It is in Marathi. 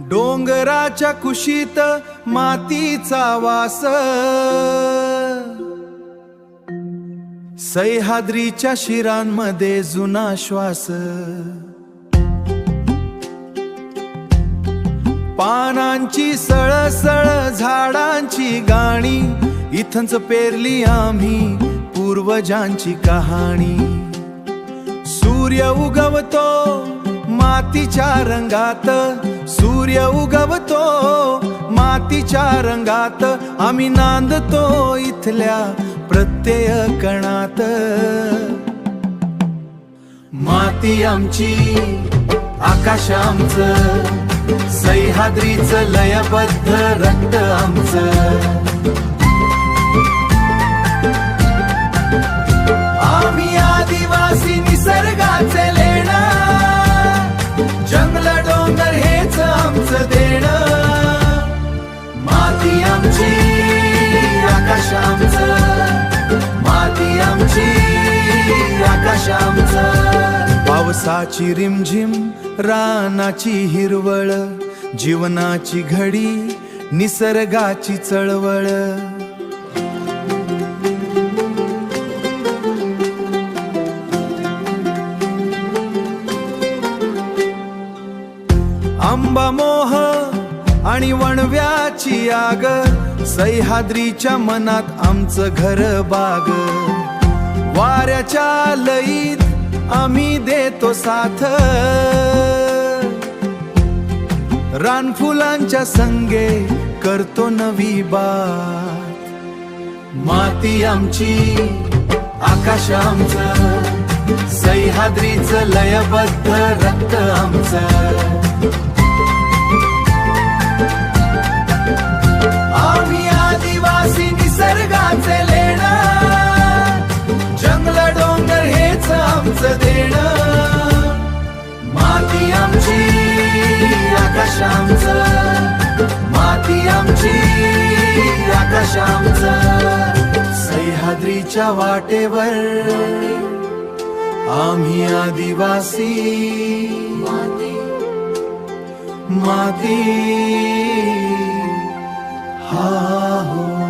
डोंगराच्या कुशीत मातीचा वास, सह्याद्रीच्या शिरांमध्ये जुना श्वास, पानांची सळसळ झाडांची गाणी, इथंच पेरली आम्ही पूर्वजांची कहाणी. सूर्य उगवतो मातीच्या रंगात, सूर्य उगवतो मातीच्या रंगात, आम्ही नांदतो इथल्या प्रत्येक कणात. माती आमची आकाश आमचं, सह्याद्रीचं लयबद्ध रक्त आमचं. आम्ही आदिवासी निसर्गाचे लेणं, जंगल डोंगर हेच आमचं देणं. माती आमची आकाश आमचं, माती आमची आकाश आमचं. पावसाची रिमझिम रानाची हिरवळ, जीवनाची घडी निसर्गाची चळवळ. आंबा मोह आणि वणव्याची आग, सह्याद्रीच्या मनात आमचं घर बाग. वाऱ्याच्या लयीत आम्ही देतो साथ, रानफुलांच्या संगे करतो नवी बात. माती आमची आकाश आमचं, सह्याद्रीचं लयबद्ध रक्त आमचं. आम्ही आदिवासी निसर्गाचे लेणं, जंगल डोंगर हेच आमचं देणं. माती आमची आकाश आमचं, माती आमची आकाश आमचं. सह्याद्रीच्या वाटेवर आम्ही आदिवासी, माती हा हो.